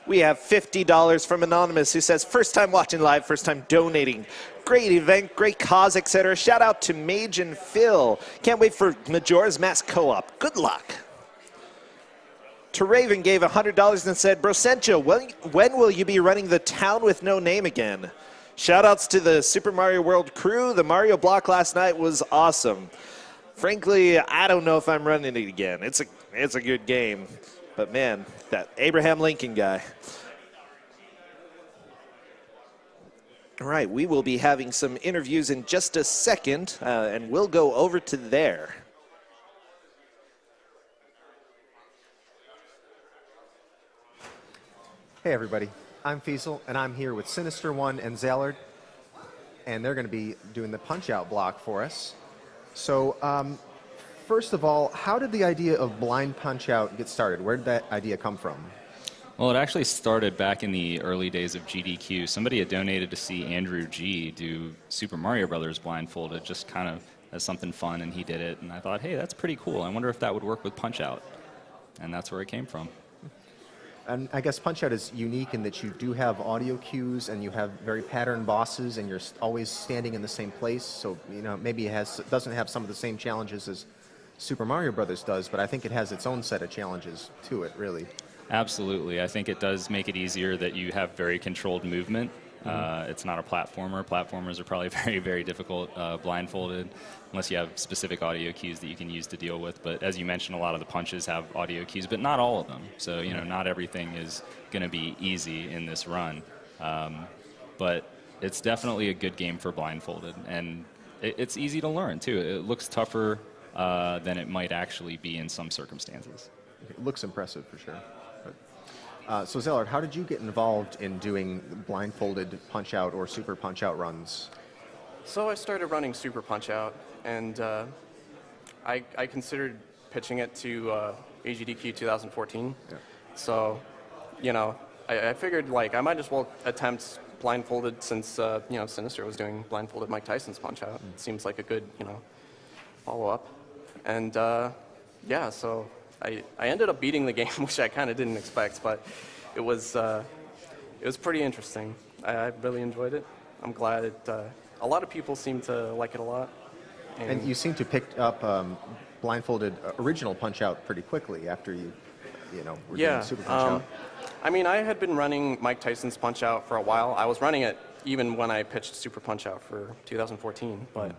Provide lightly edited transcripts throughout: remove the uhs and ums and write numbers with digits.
We have $50 from Anonymous, who says, first time watching live, first time donating. Great event, great cause, etc. Shout out to Mage and Phil. Can't wait for Majora's Mask Co-op. Good luck. To Raven gave $100 and said, Brosencho, when will you be running the Town with No Name again? Shout outs to the Super Mario World crew. The Mario block last night was awesome. Frankly, I don't know if I'm running it again. It's a good game. But man, that Abraham Lincoln guy. All right, we will be having some interviews in just a second, and we'll go over to there. Hey everybody, I'm Fiesel, and I'm here with Sinister1 and Zallard, and they're going to be doing the punch-out block for us. So, first of all, how did the idea of blind punch-out get started? Where did that idea come from? Well, it actually started back in the early days of GDQ. Somebody had donated to see Andrew G. do Super Mario Brothers Blindfolded, just kind of as something fun, and he did it. And I thought, hey, that's pretty cool. I wonder if that would work with Punch-Out. And that's where it came from. And I guess Punch-Out is unique in that you do have audio cues and you have very patterned bosses and you're always standing in the same place. So, you know, maybe it doesn't have some of the same challenges as Super Mario Brothers does, but I think it has its own set of challenges to it, really. Absolutely. I think it does make it easier that you have very controlled movement. It's not a platformer. Platformers are probably very, very difficult blindfolded, unless you have specific audio cues that you can use to deal with. But as you mentioned, a lot of the punches have audio cues, but not all of them. So, you know, not everything is going to be easy in this run. But it's definitely a good game for blindfolded. And it's easy to learn, too. It looks tougher than it might actually be in some circumstances. It looks impressive, for sure. So Zallard, how did you get involved in doing blindfolded punch-out or super punch-out runs? So I started running Super Punch-Out, and I considered pitching it to AGDQ 2014. Yeah. So, you know, I figured, like, I might as well attempt blindfolded since, you know, Sinister was doing blindfolded Mike Tyson's Punch-Out. It seems like a good, you know, follow-up. And, yeah, so I ended up beating the game, which I kind of didn't expect, but it was pretty interesting. I really enjoyed it. I'm glad it. A lot of people seem to like it a lot. And you seem to pick up blindfolded original Punch-Out pretty quickly after you know, were doing Super Punch-Out. I mean, I had been running Mike Tyson's Punch-Out for a while. I was running it even when I pitched Super Punch-Out for 2014, but.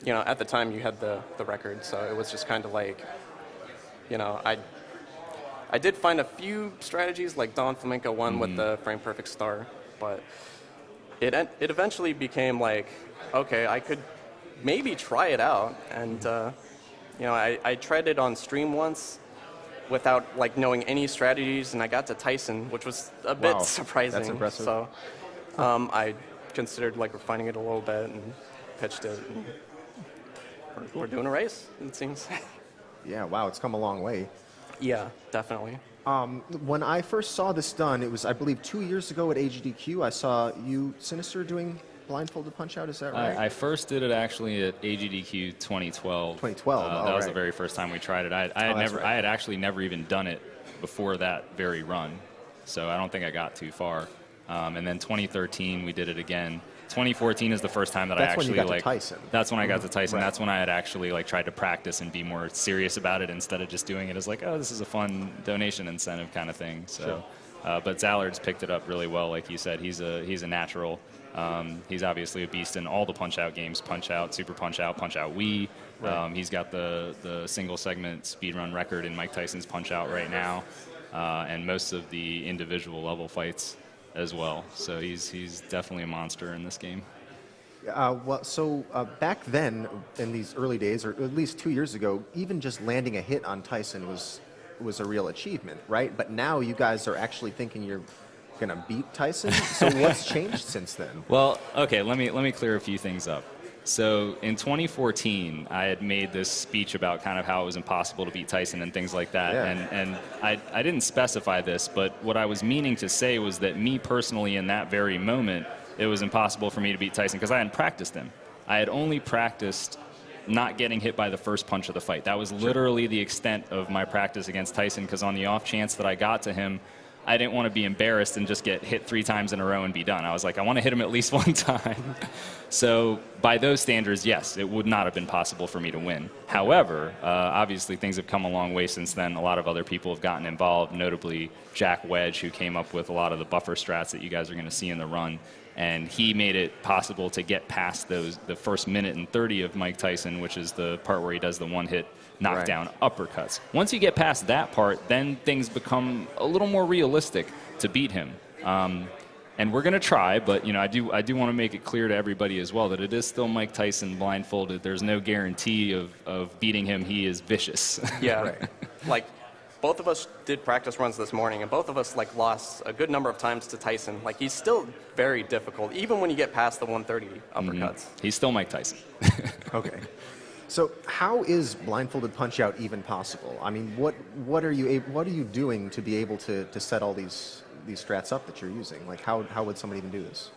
You know, at the time you had the record, so it was just kind of like, you know, I did find a few strategies, like Don Flamenco won with the frame perfect star, but it eventually became like, okay, I could maybe try it out, and you know, I tried it on stream once without like knowing any strategies, and I got to Tyson, which was a bit surprising. That's impressive. So I considered like refining it a little bit and pitched it. And we're doing a race, it seems. Yeah, wow, it's come a long way. Yeah, definitely. When I first saw this done, it was, I believe, 2 years ago at AGDQ. I saw you, Sinister, doing blindfolded Punch-Out, is that right? I first did it actually at AGDQ 2012. 2012, that was the very first time we tried it. I had actually never even done it before that very run, so I don't think I got too far. And then 2013, we did it again. 2014 is the first time that I actually, when you got to Tyson. That's when I got to Tyson. Right. That's when I had actually like tried to practice and be more serious about it instead of just doing it as like, oh, this is a fun donation incentive kind of thing. So, but Zallard's picked it up really well, like you said. He's a natural. He's obviously a beast in all the Punch-Out games: Punch-Out, Super Punch-Out, Punch-Out Wii. Right. He's got the single segment speedrun record in Mike Tyson's Punch-Out right now, and most of the individual level fights as well. So he's definitely a monster in this game. Well, so back then, in these early days, or at least 2 years ago, even just landing a hit on Tyson was a real achievement, right? But now you guys are actually thinking you're going to beat Tyson. So what's changed since then? Well, okay, let me clear a few things up. So in 2014, I had made this speech about kind of how it was impossible to beat Tyson and things like that. Yeah. And I didn't specify this, but what I was meaning to say was that me personally in that very moment, it was impossible for me to beat Tyson because I hadn't practiced him. I had only practiced not getting hit by the first punch of the fight. That was literally the extent of my practice against Tyson, because on the off chance that I got to him, I didn't want to be embarrassed and just get hit 3 times in a row and be done. I was like, I want to hit him at least 1 time. So by those standards, yes, it would not have been possible for me to win. However, obviously things have come a long way since then. A lot of other people have gotten involved, notably Jack Wedge, who came up with a lot of the buffer strats that you guys are going to see in the run. And he made it possible to get past the first minute and 30 of Mike Tyson, which is the part where he does the one-hit knockdown uppercuts. Once you get past that part, then things become a little more realistic to beat him. And we're going to try, but I do want to make it clear to everybody as well that it is still Mike Tyson blindfolded. There's no guarantee of beating him. He is vicious. Yeah, Right. like both of us did practice runs this morning, and both of us like lost a good number of times to Tyson. Like he's still very difficult, even when you get past the 130 uppercuts. He's still Mike Tyson. Okay. So how is blindfolded punch out even possible? I mean, what are you doing to be able to set all these strats up that you're using? Like how would somebody even do this?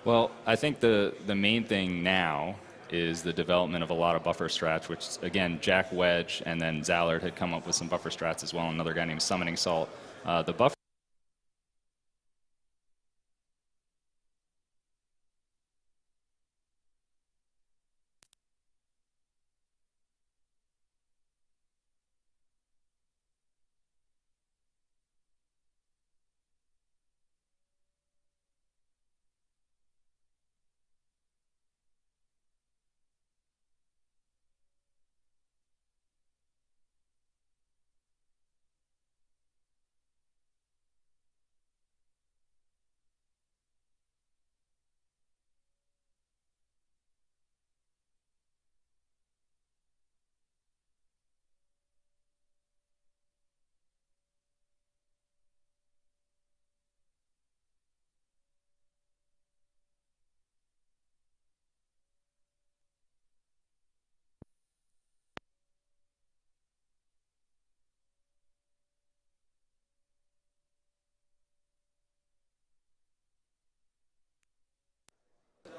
Well, I think the main thing now is the development of a lot of buffer strats, which, again, Jack Wedge and then Zallard had come up with some buffer strats as well, and another guy named Summoning Salt. The buffer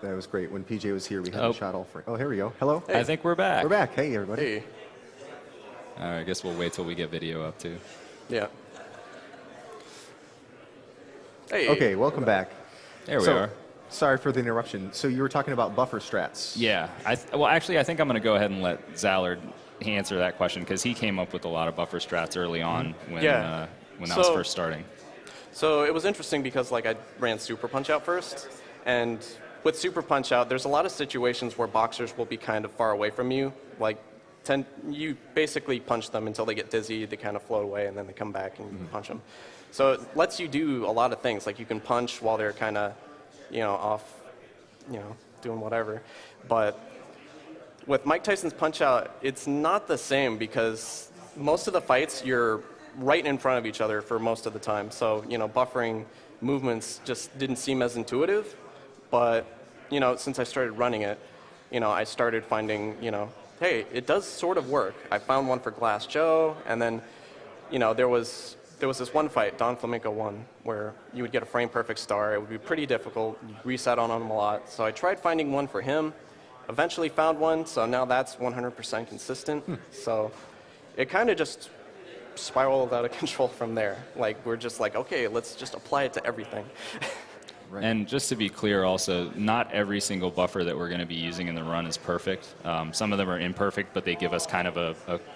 That was great. When PJ was here, we had a shot all free. Oh, here we go. Hello. I think we're back. We're back. Hey, everybody. Hey, All right, I guess we'll wait till we get video up, too. yeah. Hey. Okay, welcome back. There we So, are. Sorry for the interruption. So you were talking about buffer strats. Yeah. Well, actually, I think I'm going to go ahead and let Zallard answer that question because he came up with a lot of buffer strats early on when Yeah. when I was So- first starting. So it was interesting because like I ran Super Punch Out first, and with Super Punch Out, there's a lot of situations where boxers will be kind of far away from you. Like, you basically punch them until they get dizzy, they kind of float away, and then they come back and you punch them. So it lets you do a lot of things. Like you can punch while they're kind of, off, doing whatever. But with Mike Tyson's Punch Out, it's not the same because most of the fights you're right in front of each other for most of the time. So, buffering movements just didn't seem as intuitive. But, since I started running it, I started finding, hey, it does sort of work. I found one for Glass Joe, and then, there was this one fight, Don Flamenco won, where you would get a frame-perfect star. It would be pretty difficult. You'd reset on him a lot. So I tried finding one for him, eventually found one, so now that's 100% consistent. So it kind of just spiraled out of control from there. Like, we're just like, okay, let's just apply it to everything. Right. And just to be clear also, not every single buffer that we're going to be using in the run is perfect. Some of them are imperfect, but they give us kind of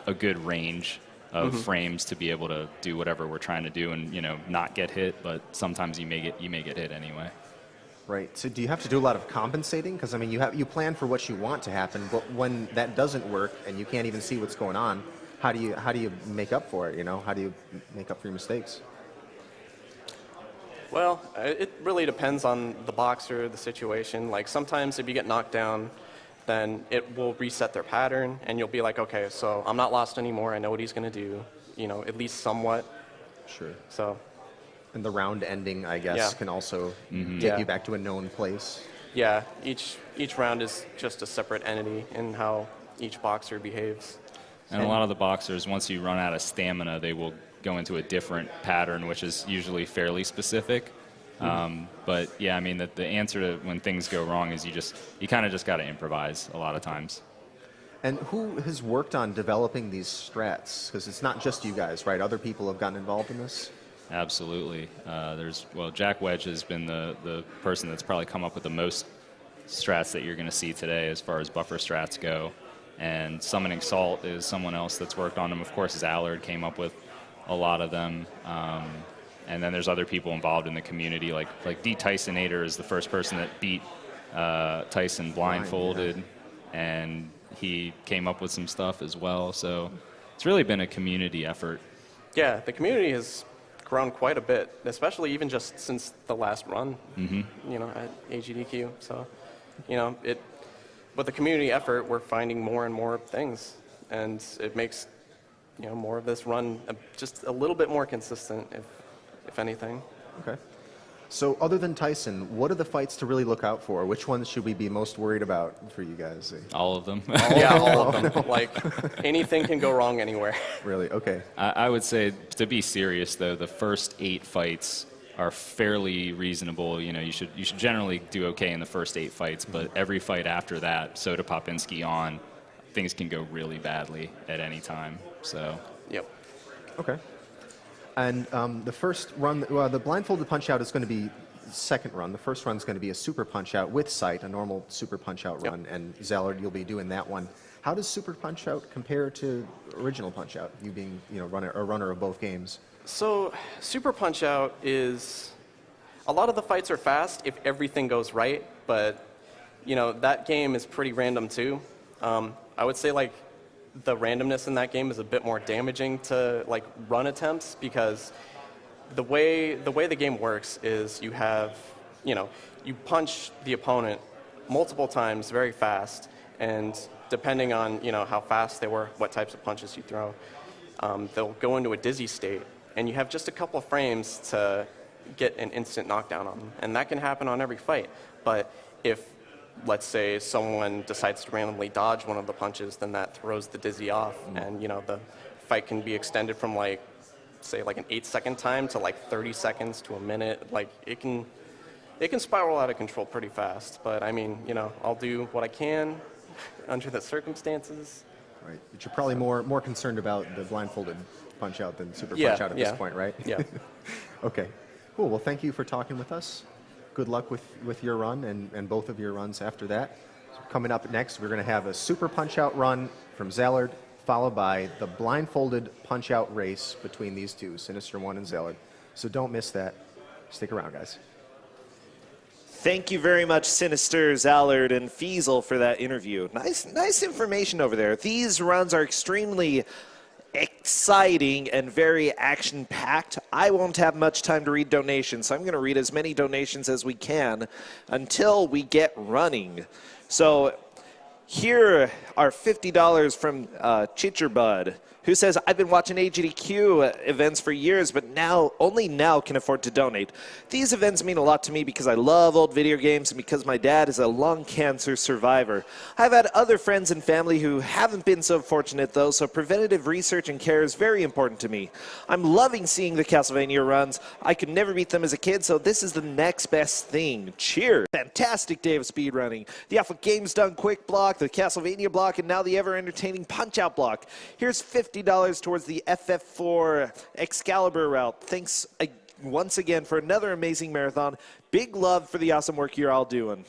a good range of frames to be able to do whatever we're trying to do and, not get hit, but sometimes you may get hit anyway. Right. So do you have to do a lot of compensating? Because I mean, you plan for what you want to happen, but when that doesn't work and you can't even see what's going on, how do you make up for it? How do you make up for your mistakes? Well, it really depends on the boxer, the situation. Like sometimes if you get knocked down, then it will reset their pattern, and you'll be like, okay, so I'm not lost anymore. I know what he's going to do, at least somewhat. Sure. So, And the round ending, I guess, Yeah. can also take Yeah. you back to a known place. yeah, each round is just a separate entity in how each boxer behaves. And a lot of the boxers, once you run out of stamina, they will go into a different pattern, which is usually fairly specific. But yeah, I mean, the answer to when things go wrong is you kind of just got to improvise a lot of times. And who has worked on developing these strats? Because it's not just you guys, right? Other people have gotten involved in this? Absolutely. Jack Wedge has been the person that's probably come up with the most strats that you're going to see today as far as buffer strats go. And Summoning Salt is someone else that's worked on them. Of course, Zallard came up with a lot of them. And then there's other people involved in the community, like D. Tysonator is the first person that beat Tyson blindfolded, and he came up with some stuff as well. So it's really been a community effort. Yeah, the community has grown quite a bit, especially even just since the last run, at AGDQ. So, with the community effort, we're finding more and more things, and it makes, more of this run just a little bit more consistent, if anything. Okay. So other than Tyson, what are the fights to really look out for? Which ones should we be most worried about for you guys? All of them. All of them. Like, anything can go wrong anywhere. Really? Okay. I would say, to be serious, though, the first 8 fights are fairly reasonable. You should generally do okay in the first 8 fights, but every fight after that, Soda Popinski on, things can go really badly at any time. So. Yep. Okay. And the first run, the blindfolded punch-out is going to be the second run. The first run is going to be a super punch-out with sight, a normal super punch-out run. And Zallard, you'll be doing that one. How does super punch-out compare to original punch-out, you being a runner of both games? So super punch-out is, a lot of the fights are fast if everything goes right, but that game is pretty random too. I would say the randomness in that game is a bit more damaging to run attempts, because the way the game works is you have, you punch the opponent multiple times very fast, and depending on how fast they were, what types of punches you throw, they'll go into a dizzy state, and you have just a couple of frames to get an instant knockdown on them, and that can happen on every fight. But if, let's say, someone decides to randomly dodge one of the punches, then that throws the dizzy off, and the fight can be extended from say an 8-second time to 30 seconds to a minute. It can spiral out of control pretty fast. But I mean, I'll do what I can under the circumstances. Right, but you're probably more concerned about the blindfolded punch out than super punch out at this point, right? Yeah. Okay, cool. Well, thank you for talking with us. Good luck with your run and both of your runs after that. So coming up next, we're going to have a super punch-out run from Zallard, followed by the blindfolded punch-out race between these two, Sinister1 and Zallard. So don't miss that. Stick around, guys. Thank you very much, Sinister, Zallard, and Fiesel for that interview. Nice information over there. These runs are extremely exciting and very action-packed. I won't have much time to read donations, so I'm going to read as many donations as we can until we get running. So here are $50 from Chitcherbud, who says, I've been watching AGDQ events for years, but only now can afford to donate. These events mean a lot to me because I love old video games and because my dad is a lung cancer survivor. I've had other friends and family who haven't been so fortunate, though, so preventative research and care is very important to me. I'm loving seeing the Castlevania runs. I could never beat them as a kid, so this is the next best thing. Cheers! Fantastic day of speedrunning. The Alpha Games Done Quick block, the Castlevania block, and now the ever-entertaining Punch-Out block. Here's $50 towards the FF4 Excalibur route. Thanks once again for another amazing marathon. Big love for the awesome work you're all doing.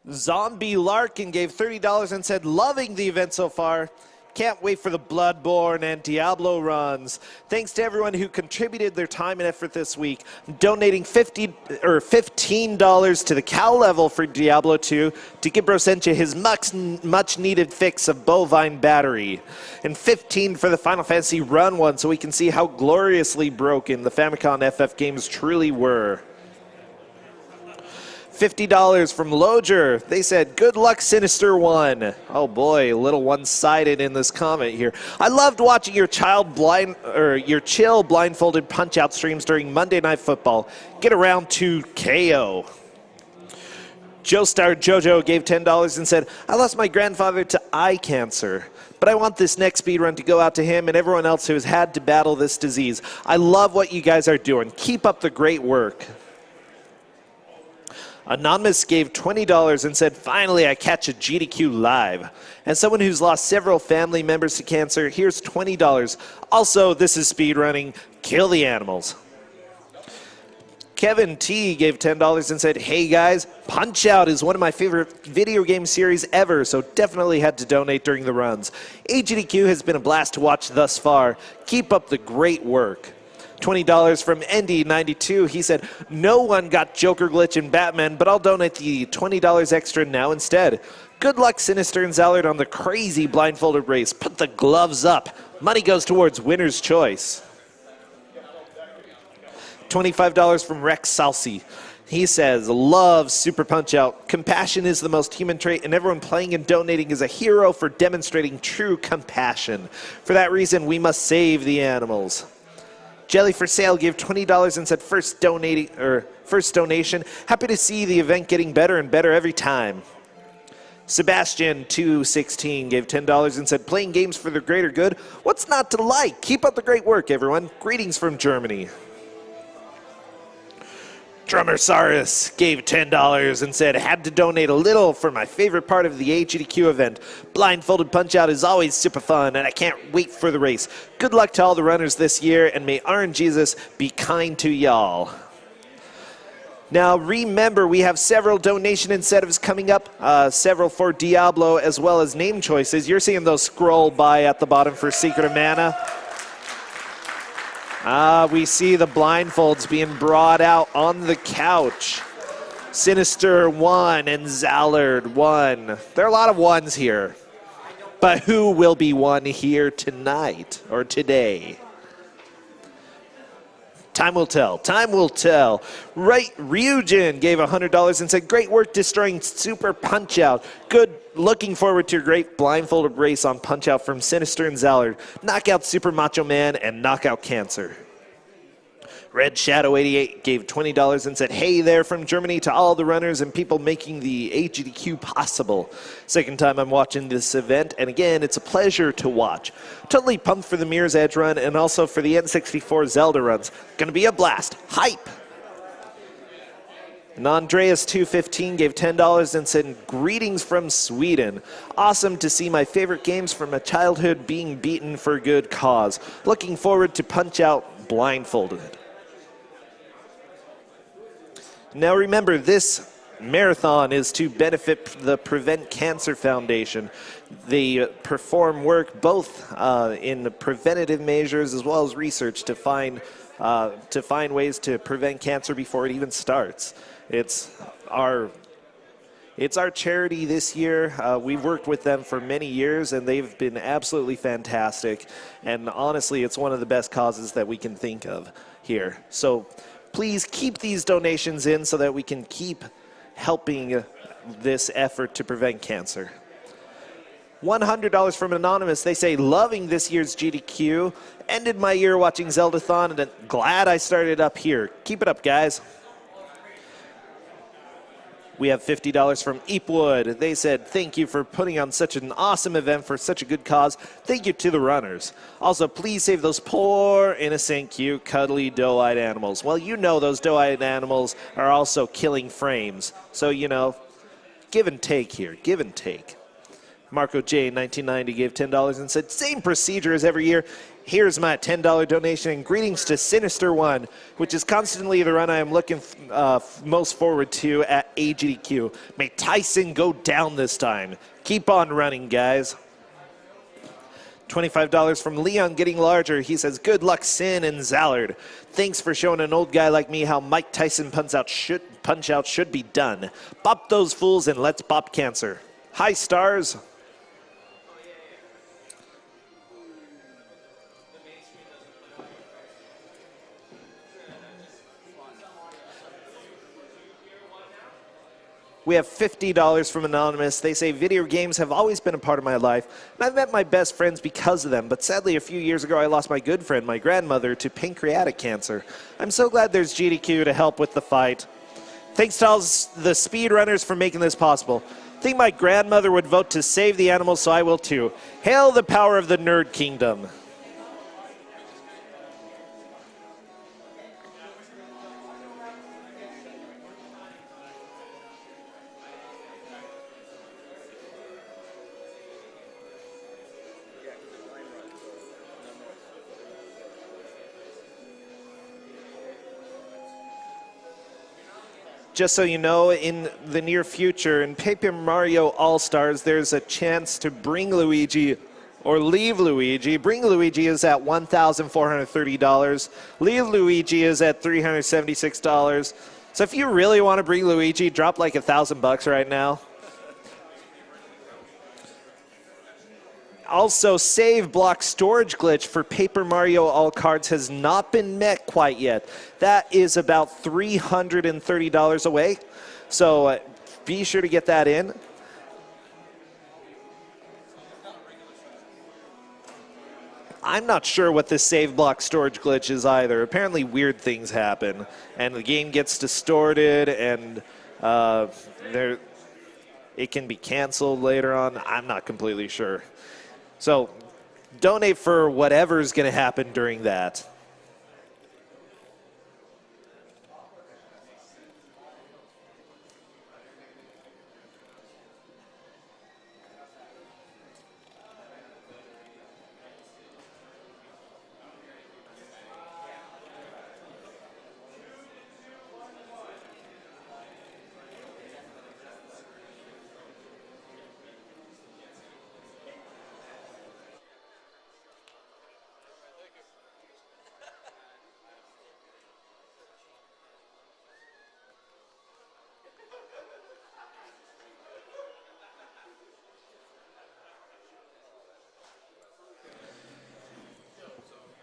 Zombie Larkin gave $30 and said, loving the event so far. Can't wait for the Bloodborne and Diablo runs. Thanks to everyone who contributed their time and effort this week. I'm donating $15 to the Cal level for Diablo 2 to give Brosentia his much needed fix of bovine battery. And $15 for the Final Fantasy Run 1 so we can see how gloriously broken the Famicom FF games truly were. $50 from Loger. They said, good luck, Sinister1. Oh boy, a little one-sided in this comment here. I loved watching your chill blindfolded punch-out streams during Monday Night Football. Get around to KO. Joestar Jojo gave $10 and said, I lost my grandfather to eye cancer, but I want this next speedrun to go out to him and everyone else who has had to battle this disease. I love what you guys are doing. Keep up the great work. Anonymous gave $20 and said, finally I catch a GDQ live. As someone who's lost several family members to cancer, here's $20. Also, this is speedrunning. Kill the animals. Kevin T gave $10 and said, hey guys, Punch-Out is one of my favorite video game series ever, so definitely had to donate during the runs. AGDQ has been a blast to watch thus far. Keep up the great work. $20 from ND92. He said, no one got Joker Glitch in Batman, but I'll donate the $20 extra now instead. Good luck, Sinister and Zallard, on the crazy blindfolded race. Put the gloves up. Money goes towards winner's choice. $25 from Rex Salsi. He says, love Super Punch-Out. Compassion is the most human trait, and everyone playing and donating is a hero for demonstrating true compassion. For that reason, we must save the animals. Jelly for Sale gave $20 and said, first donation. Happy to see the event getting better and better every time. Sebastian216 gave $10 and said, playing games for the greater good. What's not to like? Keep up the great work, everyone. Greetings from Germany. Drummer Saurus gave $10 and said, had to donate a little for my favorite part of the AGDQ event. Blindfolded Punch-Out is always super fun, and I can't wait for the race. Good luck to all the runners this year, and may RNGesus be kind to y'all. Now, remember, we have several donation incentives coming up, several for Diablo, as well as name choices. You're seeing those scroll by at the bottom for Secret of Mana. We see the blindfolds being brought out on the couch. Sinister1 and Zallard1. There are a lot of ones here. But who will be one here tonight or today? Time will tell. Time will tell. Right, Ryujin gave $100 and said, great work destroying Super Punch-Out. Good. Looking forward to your great blindfolded race on Punch-Out from Sinister and Zallard. Knockout Super Macho Man and Knockout Cancer. Red Shadow 88 gave $20 and said, hey there from Germany to all the runners and people making the AGDQ possible. Second time I'm watching this event, and again, it's a pleasure to watch. Totally pumped for the Mirror's Edge run and also for the N64 Zelda runs. Gonna be a blast. Hype! And Andreas215 gave $10 and said, greetings from Sweden. Awesome to see my favorite games from my childhood being beaten for a good cause. Looking forward to Punch-Out Blindfolded. Now remember, this marathon is to benefit the Prevent Cancer Foundation. They perform work both in preventative measures as well as research to find ways to prevent cancer before it even starts. It's our charity this year. We've worked with them for many years, and they've been absolutely fantastic. And honestly, it's one of the best causes that we can think of here. So please keep these donations in so that we can keep helping this effort to prevent cancer. $100 from Anonymous. They say, loving this year's GDQ. Ended my year watching Zeldathon, and I'm glad I started up here. Keep it up, guys. We have $50 from Eepwood. They said, thank you for putting on such an awesome event for such a good cause. Thank you to the runners. Also, please save those poor, innocent, cute, cuddly, doe-eyed animals. Well, you know those doe-eyed animals are also killing frames. So, you know, give and take here, give and take. Marco J, 1990, gave $10 and said, same procedure as every year. Here's my $10 donation and greetings to Sinister1, which is constantly the run I am looking most forward to at AGDQ. May Tyson go down this time. Keep on running, guys. $25 from Leon Getting Larger. He says, good luck, Sin and Zallard. Thanks for showing an old guy like me how Mike Tyson Punch-Out should be done. Bop those fools and let's bop cancer. Hi, stars. We have $50 from Anonymous. They say, video games have always been a part of my life, and I've met my best friends because of them, but sadly a few years ago I lost my good friend, my grandmother, to pancreatic cancer. I'm so glad there's GDQ to help with the fight. Thanks to all the speedrunners for making this possible. I think my grandmother would vote to save the animals, so I will too. Hail the power of the Nerd Kingdom. just so you know, in the near future, in Paper Mario All-Stars, there's a chance to bring Luigi or leave Luigi. Bring Luigi is at $1,430. Leave Luigi is at $376. So if you really want to bring Luigi, drop like $1,000 right now. Also, save block storage glitch for Paper Mario All Cards has not been met quite yet. That is about $330 away. So be sure to get that in. I'm not sure what this save block storage glitch is either. Apparently weird things happen, and the game gets distorted, and it can be canceled later on. I'm not completely sure. So donate for whatever's going to happen during that.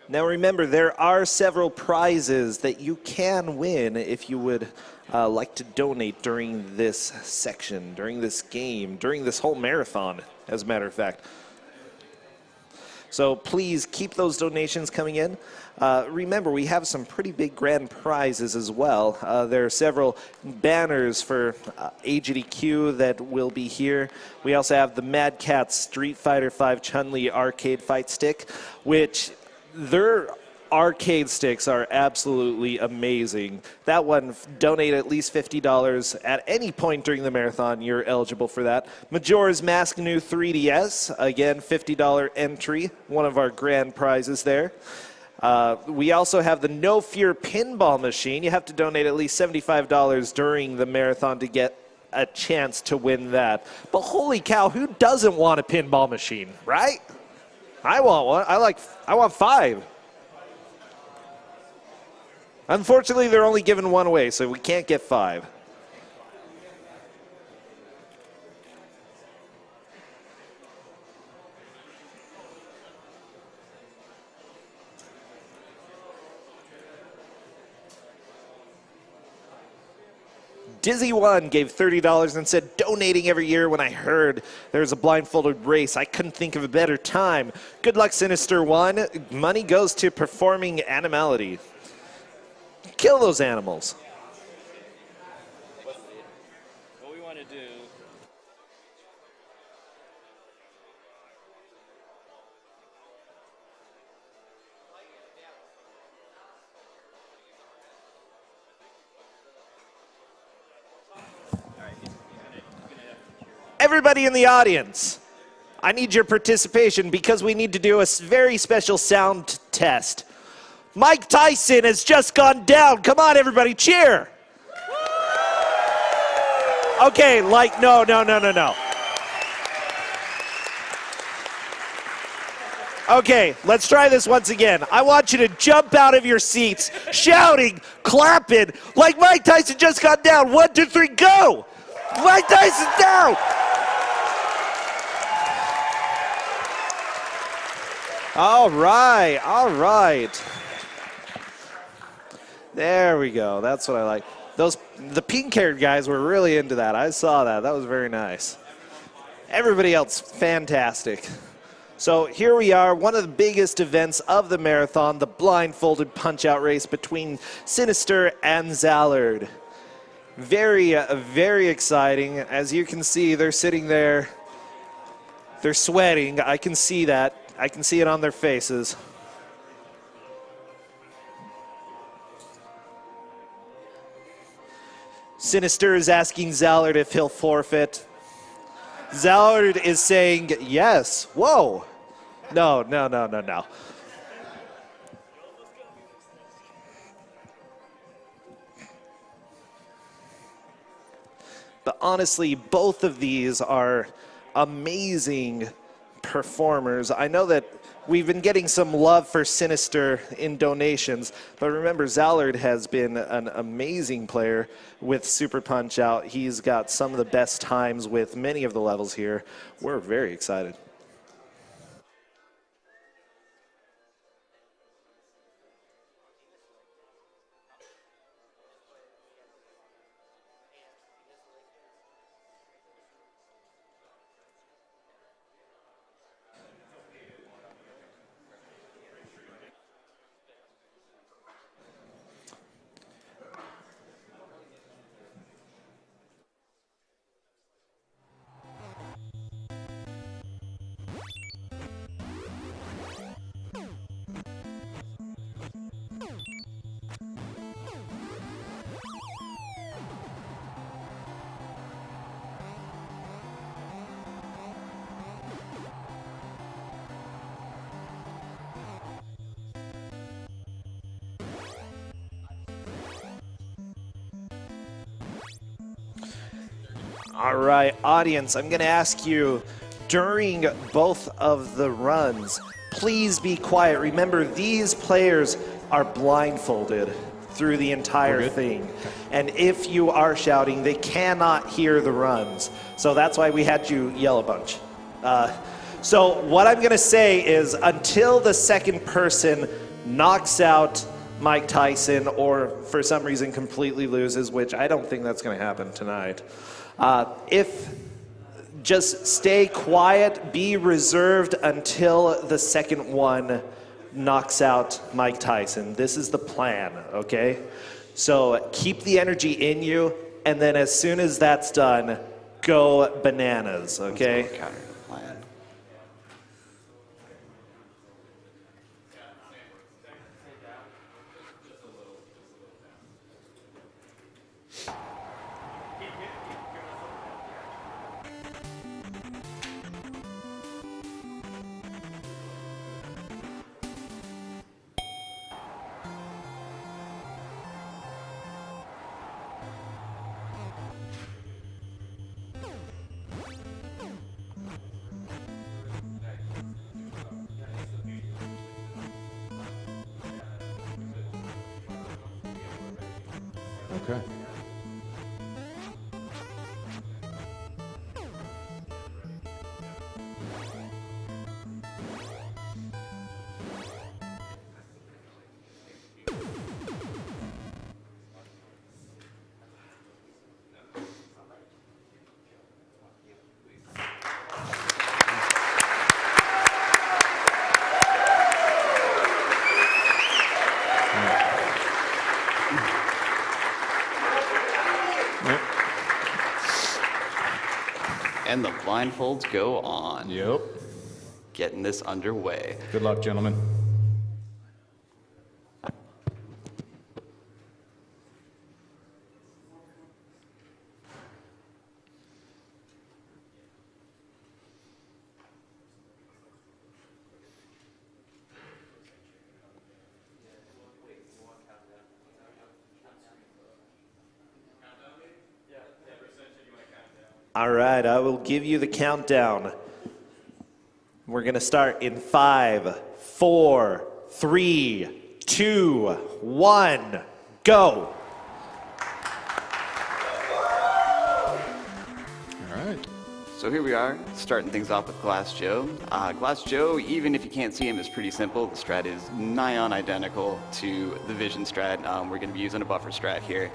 Now remember, there are several prizes that you can win if you would like to donate during this section, during this game, during this whole marathon, as a matter of fact. So please keep those donations coming in. Remember, we have some pretty big grand prizes as well. There are several banners for AGDQ that will be here. We also have the Mad Catz Street Fighter V Chun-Li arcade fight stick, which their arcade sticks are absolutely amazing. That one, donate at least $50 at any point during the marathon. You're eligible for that. Majora's Mask New 3DS, again, $50 entry, one of our grand prizes there. We also have the No Fear pinball machine. You have to donate at least $75 during the marathon to get a chance to win that. But holy cow, who doesn't want a pinball machine, right? I want one. I want 5. Unfortunately, they're only giving one away, so we can't get 5. Dizzy1 gave $30 and said, donating every year when I heard there's a blindfolded race. I couldn't think of a better time. Good luck, Sinister1. Money goes to performing animality. Kill those animals. What we want to do. Everybody in the audience, I need your participation because we need to do a very special sound test. Mike Tyson has just gone down. Come on, everybody, cheer. Okay, like, no. Okay, let's try this once again. I want you to jump out of your seats, shouting, clapping, like Mike Tyson just got down. 1, 2, 3, go! Mike Tyson's down! All right. There we go. That's what I like. The pink-haired guys were really into that. I saw that. That was very nice. Everybody else, fantastic. So here we are, one of the biggest events of the marathon, the blindfolded punch-out race between Sinister and Zallard. Very, very exciting. As you can see, they're sitting there. They're sweating. I can see that. I can see it on their faces. Sinister is asking Zallard if he'll forfeit. Zallard is saying yes. Whoa. No. But honestly, both of these are amazing performers. I know that we've been getting some love for Sinister in donations, but remember, Zallard has been an amazing player with Super Punch-Out. He's got some of the best times with many of the levels here. We're very excited. All right, audience, I'm going to ask you during both of the runs, please be quiet. Remember, these players are blindfolded through the entire thing. And if you are shouting, they cannot hear the runs. So that's why we had you yell a bunch. So what I'm going to say is until the second person knocks out Mike Tyson or for some reason completely loses, which I don't think that's going to happen tonight, just stay quiet, be reserved until the second one knocks out Mike Tyson. This is the plan, okay? So keep the energy in you, and then as soon as that's done, go bananas, okay? Counter the plan. Okay. And the blindfolds go on. Yep. Getting this underway. Good luck, gentlemen. All right, I will give you the countdown. We're going to start in 5, 4, 3, 2, 1, go. All right. So here we are, starting things off with Glass Joe. Glass Joe, even if you can't see him, is pretty simple. The strat is nigh on identical to the Vision strat. We're going to be using a buffer strat here.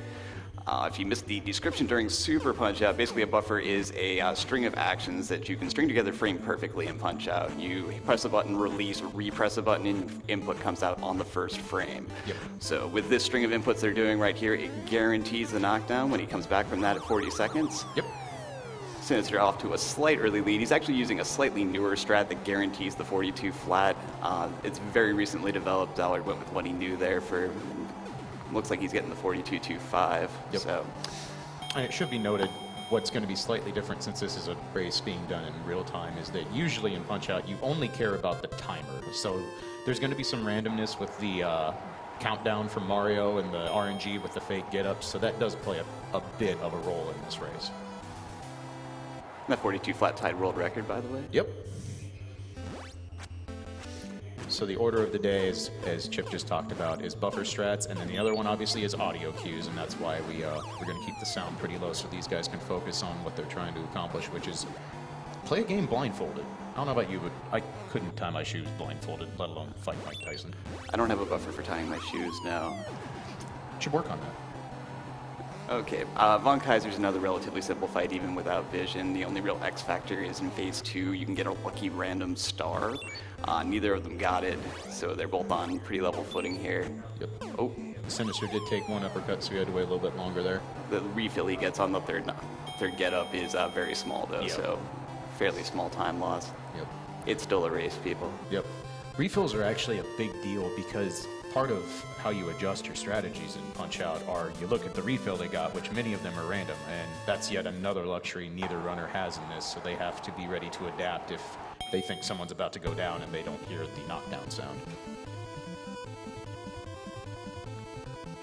If you missed the description during Super Punch-Out, basically a buffer is a string of actions that you can string together frame perfectly in Punch-Out. You press a button, release, repress a button, and input comes out on the first frame. Yep. So with this string of inputs they're doing right here, it guarantees the knockdown when he comes back from that at 40 seconds. Yep. Sinister off to a slight early lead. He's actually using a slightly newer strat that guarantees the 42 flat. It's very recently developed. Zallard went with what he knew there for... Looks like he's getting the 42.25. Yep. So, And it should be noted, what's going to be slightly different since this is a race being done in real time is that usually in Punch-Out, you only care about the timer. So there's going to be some randomness with the countdown from Mario and the RNG with the fake get-ups. So that does play a bit of a role in this race. That 42 flat tied world record, by the way. Yep. So the order of the day, is, as Chip just talked about, is buffer strats, and then the other one obviously is audio cues, and that's why we're going to keep the sound pretty low so these guys can focus on what they're trying to accomplish, which is play a game blindfolded. I don't know about you, but I couldn't tie my shoes blindfolded, let alone fight Mike Tyson. I don't have a buffer for tying my shoes now. Should work on that. Okay, Von Kaiser's another relatively simple fight even without vision. The only real X factor is in phase 2, you can get a lucky random star. Neither of them got it, so they're both on pretty level footing here. Yep. Oh, Sinister did take one uppercut, so we had to wait a little bit longer there. the refill he gets on the third get up is very small though, Yep. so fairly small time loss. Yep. It's still a race, people. Yep. Refills are actually a big deal because part of how you adjust your strategies in Punch-Out are you look at the refill they got, which many of them are random, and that's yet another luxury neither runner has in this, so they have to be ready to adapt if they think someone's about to go down and they don't hear the knockdown sound.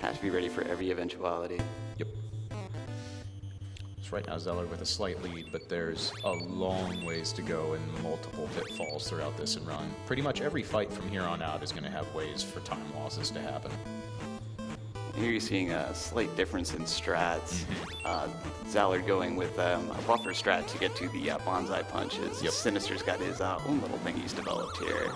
Have to be ready for every eventuality. Yep. So right now Zallard with a slight lead, but there's a long ways to go and multiple pitfalls throughout this and run. Pretty much every fight from here on out is going to have ways for time losses to happen. Here you're seeing a slight difference in strats. Zallard going with a buffer strat to get to the bonsai punches. Yep. Sinister's got his own little thing he's developed here.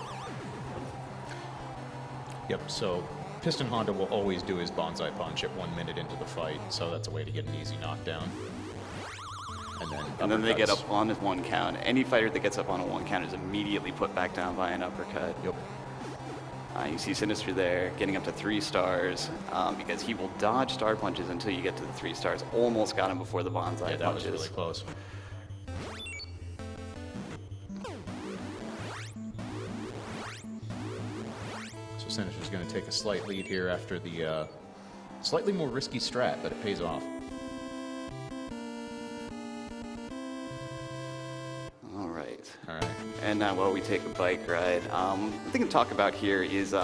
Yep, so Piston Honda will always do his bonsai punch at 1 minute into the fight, so that's a way to get an easy knockdown. And then they get uppercuts. up on his 1 count. Any fighter that gets up on a 1 count is immediately put back down by an uppercut. Yep. You see Sinister there getting up to 3 stars because he will dodge star punches until you get to the 3 stars. Almost got him before the bonsai Yeah, that punches. was really close. So Sinister's going to take a slight lead here after the slightly more risky strat, but it pays off. All right. All right. And now while we take a bike ride, the thing to talk about here is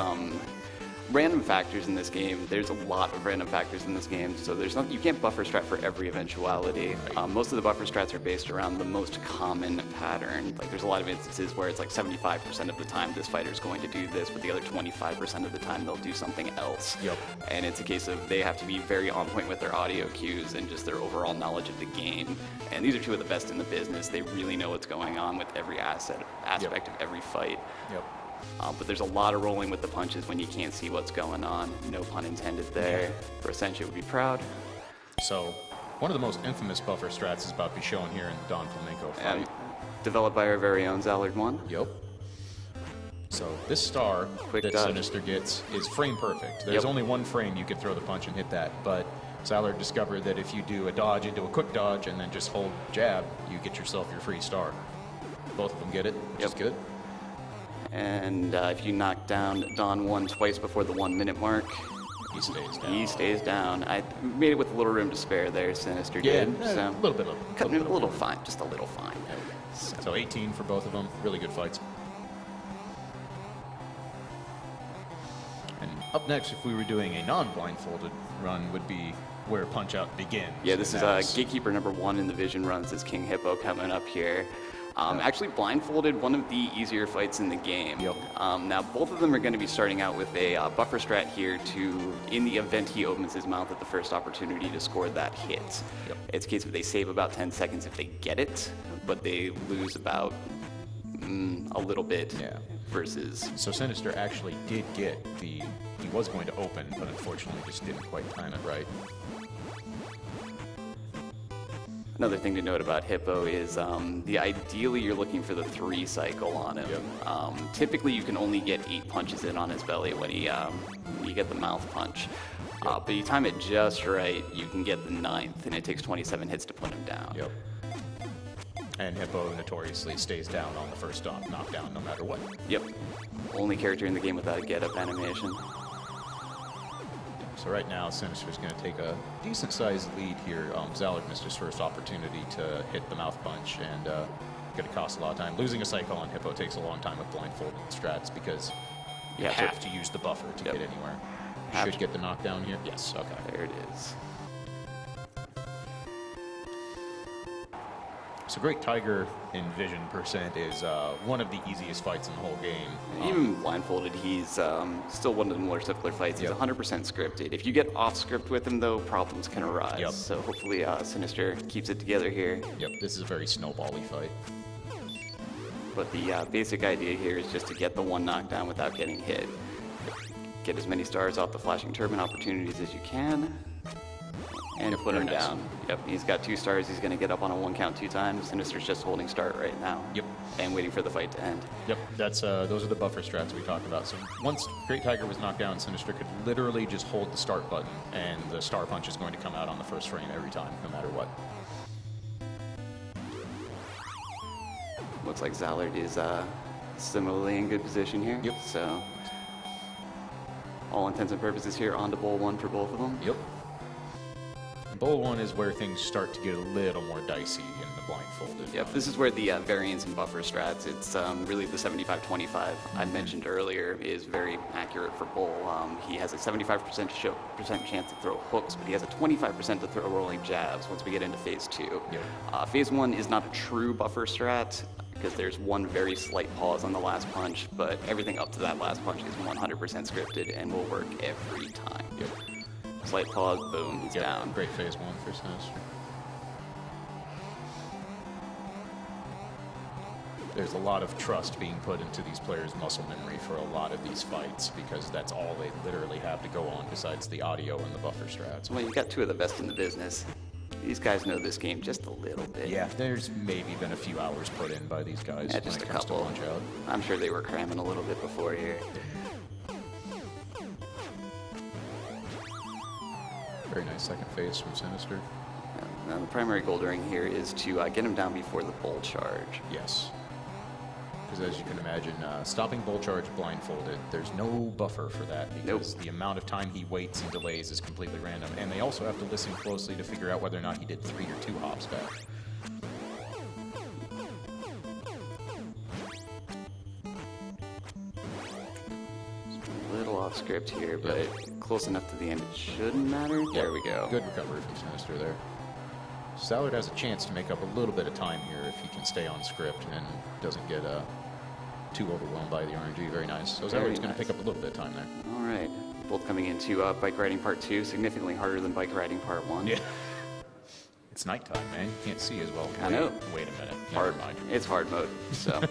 random factors in this game. There's a lot of random factors in this game, so there's not, you can't buffer strat for every eventuality. Most of the buffer strats are based around the most common pattern. Like there's a lot of instances where it's like 75% of the time this fighter's going to do this, but the other 25% of the time they'll do something else. Yep. And it's a case of they have to be very on point with their audio cues and just their overall knowledge of the game. And these are two of the best in the business. They really know what's going on with every aspect of every fight. Yep. But there's a lot of rolling with the punches when you can't see what's going on. No pun intended there. Rosentia would be proud. So one of the most infamous buffer strats is about to be shown here in the Don Flamenco fight. And developed by our very own Zallard1. Yep. So this star Quick that dodge. Sinister gets is frame perfect. There's Yep. only one frame you can throw the punch and hit that, but Zallard discovered that if you do a dodge into a quick dodge and then just hold jab, you get yourself your free star. Both of them get it, which is Yep. good. And if you knock down Don 1 twice before the 1 minute mark, He stays down. he stays down. I made it with a little room to spare there, Sinister Yeah, did. a So little bit of cutting it a little fine, just a little fine. So 18 for both of them. Really good fights. And up next, if we were doing a non-blindfolded run, would be where Punch-Out begins. Yeah, this And is that's- Gatekeeper number 1 in the Vision runs. Is King Hippo coming up here? Actually, blindfolded, one of the easier fights in the game. Yep. Now, both of them are going to be starting out with a buffer strat here to, in the event he opens his mouth at the first opportunity to score that hit. Yep. It's a case of they save about 10 seconds if they get it, but they lose about a little bit Yeah. versus... So Sinister actually did get he was going to open, but unfortunately just didn't quite time it right. Another thing to note about Hippo is ideally you're looking for the 3 cycle on him. Yep. Typically you can only get 8 punches in on his belly when you get the mouth punch. But you time it just right, you can get the 9th, and it takes 27 hits to put him down. Yep. And Hippo notoriously stays down on the first knockdown no matter what. Yep. Only character in the game without a get-up animation. So right now, Sinister's going to take a decent-sized lead here. Zallard missed his first opportunity to hit the mouth punch, and going to cost a lot of time. Losing a cycle on Hippo takes a long time with blindfolded strats because you have to use the buffer to Yep. get anywhere. Have Should to. get the knockdown here. Yes. Okay. There it is. So Great Tiger in Vision percent is one of the easiest fights in the whole game. Even blindfolded, he's still one of the more simpler fights. He's Yep. 100% scripted. If you get off script with him, though, problems can arise. Yep. So hopefully Sinister keeps it together here. Yep, this is a very snowbally fight. But the basic idea here is just to get the one knockdown without getting hit. Get as many stars off the flashing turban opportunities as you can. And put him very nice. down. Yep, he's got 2 stars. He's going to get up on a 1 count 2 times. Sinister's just holding start right now. Yep. And waiting for the fight to end. Yep, that's those are the buffer strats we talked about. So once Great Tiger was knocked down, Sinister could literally just hold the start button, and the star punch is going to come out on the first frame every time, no matter what. Looks like Zallard is similarly in good position here. Yep. So, all intents and purposes here, on to bowl 1 for both of them. Yep. Bowl 1 is where things start to get a little more dicey in the blindfolded. Yep, this is where the variance in buffer strats, it's really the 75-25 I mentioned earlier is very accurate for Bull. He has a 75% chance to throw hooks, but he has a 25% to throw rolling jabs once we get into phase 2. Yep. Phase 1 is not a true buffer strat because there's one very slight pause on the last punch, but everything up to that last punch is 100% scripted and will work every time. Yep. Slight pause, boom, he's Yep. down. Great phase 1 for Sinister. There's a lot of trust being put into these players' muscle memory for a lot of these fights because that's all they literally have to go on besides the audio and the buffer strats. Well, you got 2 of the best in the business. These guys know this game just a little bit. Yeah, there's maybe been a few hours put in by these guys Yeah, when just it a comes couple. to punch out. I'm sure they were cramming a little bit before here. Very nice second phase from Sinister. Now the primary goal during here is to get him down before the bull charge. Yes. Because as you can imagine, stopping bull charge blindfolded, there's no buffer for that because the amount of time he waits and delays is completely random. And they also have to listen closely to figure out whether or not he did 3 or 2 hops back. A little off script here, but close enough to the end it shouldn't matter. There we go. Good recovery from Sinister there. Zallard has a chance to make up a little bit of time here if he can stay on script and doesn't get too overwhelmed by the RNG. Very nice. So Very Zallard's going to nice. pick up a little bit of time there. All right. Both coming into bike riding part 2, significantly harder than bike riding part 1. Yeah. It's nighttime, man. You can't see as well. I know. Wait a minute. Hard. Never mind. It's hard mode, so.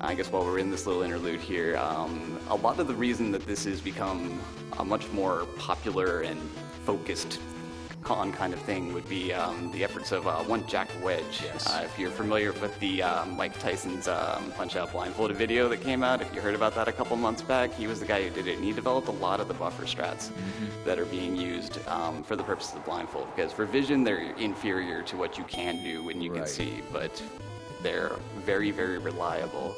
I guess while we're in this little interlude here, a lot of the reason that this has become a much more popular and focused con kind of thing would be the efforts of one Jack Wedge. Yes. If you're familiar with the Mike Tyson's Punch Out Blindfolded video that came out, if you heard about that a couple months back, he was the guy who did it, and he developed a lot of the buffer strats that are being used for the purposes of blindfold. Because for vision, they're inferior to what you can do when you can Right. see, but they're very, very reliable.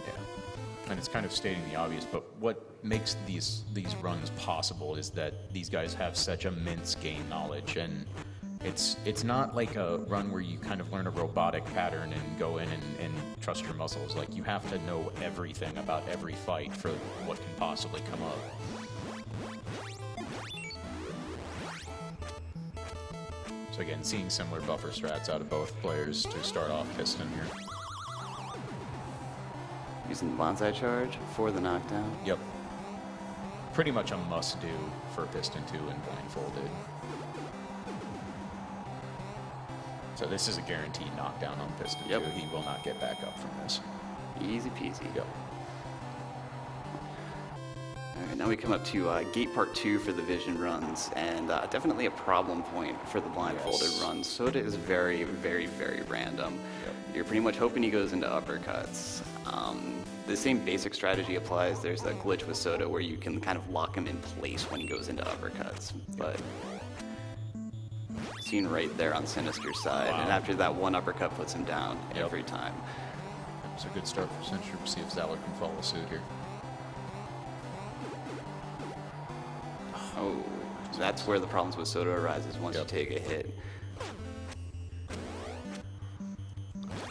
Yeah. And it's kind of stating the obvious, but what makes these runs possible is that these guys have such immense game knowledge, and it's not like a run where you kind of learn a robotic pattern and go in and trust your muscles. Like, you have to know everything about every fight for what can possibly come up. So again, seeing similar buffer strats out of both players to start off Piston here. Using the bonsai charge for the knockdown. Yep. Pretty much a must-do for Piston 2 and Blindfolded. So this is a guaranteed knockdown on Piston 2. He will not get back up from this. Easy peasy. Yep. All right, now we come up to gate part 2 for the vision runs, and definitely a problem point for the blindfolded runs. Soda is very, very, very random. Yep. You're pretty much hoping he goes into uppercuts. The same basic strategy applies. There's a glitch with Soda where you can kind of lock him in place when he goes into uppercuts, but seen right there on Sinister's side, and after that one uppercut puts him down every time. It's a good start for Sinister. We'll see if Zallard can follow suit here. Oh, that's where the problems with Soda arises once you take a hit.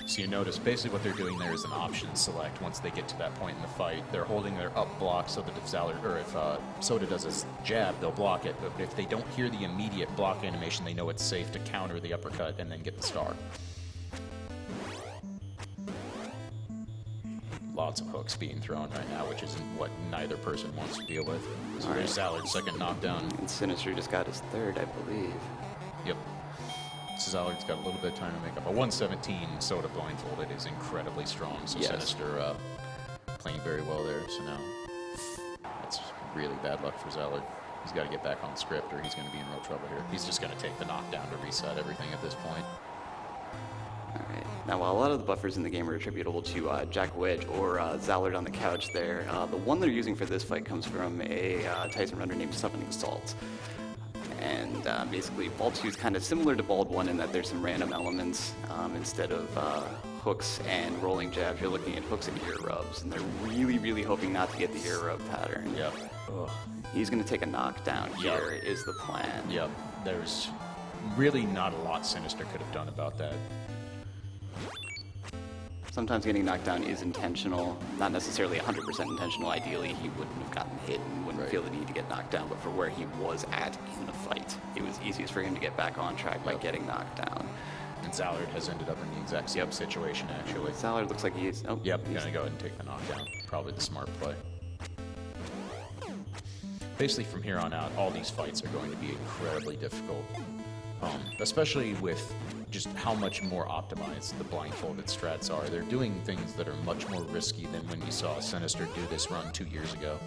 So you notice basically what they're doing there is an option select once they get to that point in the fight. They're holding their up block so that if Zallard, or if Soda does his jab, they'll block it. But if they don't hear the immediate block animation, they know it's safe to counter the uppercut and then get the star. Lots of hooks being thrown right now, which isn't what neither person wants to deal with. So there's Zallard's second knockdown. And Sinister just got his third, I believe. Yep. Zallard's got a little bit of time to make up. A 117 Soda blindfolded is incredibly strong, so Yes. Sinister playing very well there. So now that's really bad luck for Zallard. He's got to get back on script or he's going to be in real trouble here. He's just going to take the knockdown to reset everything at this point. All right. Now, while a lot of the buffers in the game are attributable to Jack Wedge or Zallard on the couch there, the one they're using for this fight comes from a Tyson runner named Summoning Salt. And basically, Ball 2 is kind of similar to Bald 1 in that there's some random elements. Instead of hooks and rolling jabs, you're looking at hooks and ear rubs. And they're really, really hoping not to get the ear rub pattern. Yep. Ugh. He's going to take a knockdown here, is the plan. Yep. There's really not a lot Sinister could have done about that. Sometimes getting knocked down is intentional, not necessarily 100% intentional. Ideally, he wouldn't have gotten hit and wouldn't feel the need to get knocked down, but for where he was at in the fight, it was easiest for him to get back on track by getting knocked down. And Zallard has ended up in the exact same situation, actually. Zallard looks like he is... Oh, Yep, gonna go ahead and take the knockdown. Probably the smart play. Basically, from here on out, all these fights are going to be incredibly difficult. Especially with just how much more optimized the blindfolded strats are. They're doing things that are much more risky than when you saw Sinister do this run 2 years ago.